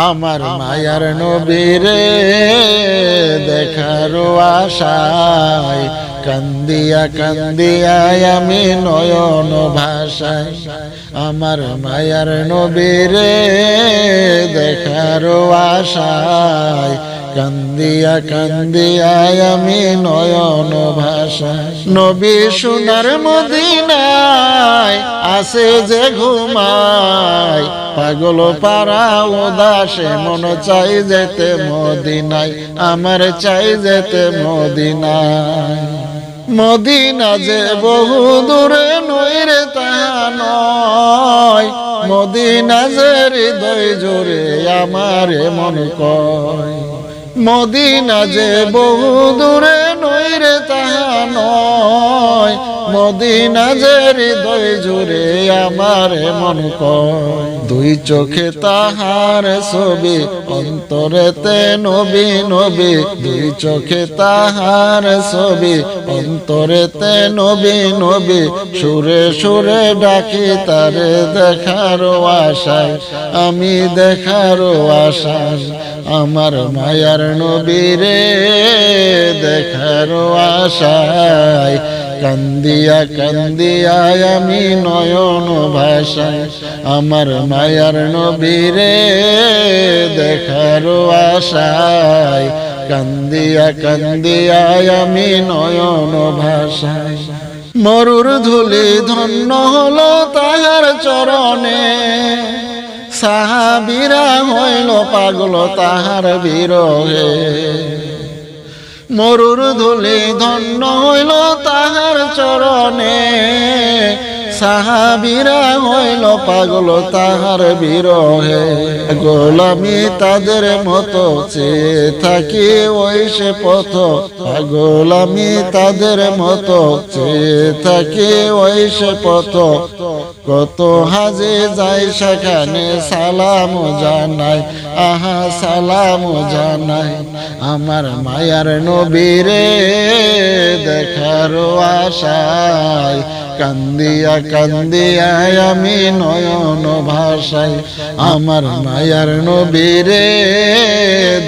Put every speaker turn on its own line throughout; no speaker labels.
আমার মায়ার নবীরে দেখার আশায় কান্দিয়া কান্দিয়া আমি নয়ন ভাষায়। আমার মায়ার নবীরে দেখার আশায় কান্দিয়া কান্দিয়া আমি নয়ন ভাষায়। নবী সোনার মদিনায় আছে যে ঘুমায়, পাগল পারা উদাসে মন চাই যেতে মদিনায়, আমার চাই যেতে মদিনায়। মদিনা যে বহু দূরে নইরে তাহা নয়, মদিনা যে হৃদয় জোরে আমার মন কয়। মদিনা যে বহু দূরে নইরে তাহা নয়, মদিনা যে হৃদয় জুড়ে আমার মন কয়। দুই চোখে তাহার ছবি অন্তরেতে নবী নবী, দুই চোখে তাহার ছবি অন্তরেতে নবী নবী। সুরে সুরে ডাকি তারে দেখার আশায়, আমি দেখার আশায়। আমার মায়ার নবীরে দেখার আশায় কান্দিয়া কান্দিয়া আমি নয়ন ভাষায়। আমার মায়ার নবীরে দেখার আশায় কান্দিয়া কান্দিয়া আমি নয়ন ভাষায়। মরুর ধুলি ধন্য হলো তাহার চরণে, সাহাবীরা হইল পাগল তাহার বিরহে। মরুর ধুলি ধন্য হইল তাহার চরণে, সাহাবীরা হইল পাগল তাহার বিরহে। গোলামি তাদের মতো চেয়ে থাকি ওই সে পথ, গোলামি তাদের মতো চেয়ে থাকি ওই সে পথ। কত হাজে যাই সেখানে সালাম জানাই, আহা সালাম জানাই। আমার মায়ার নবীরে দেখার আশায় কান্দিয়া কান্দিয়া আমি নয়ন ভাষায়। আমার মায়ার নবীরে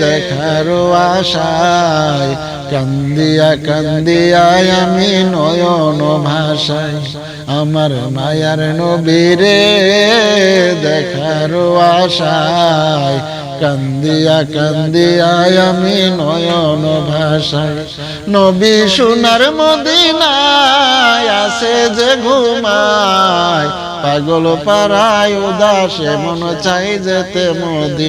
দেখার আশায় কান্দিয়া কান্দিয়া আমি নয়ন ভাষায়। আমার মায়ার নবীরে দেখার আশায় কান্দিয়া কান্দিয়া আমি নয়ন ভাষায়। নবী সোনার মদিনায় আছে যে ঘুমায়, পাগল পারায় উদাসে মন চাই যেতে মদিনায়।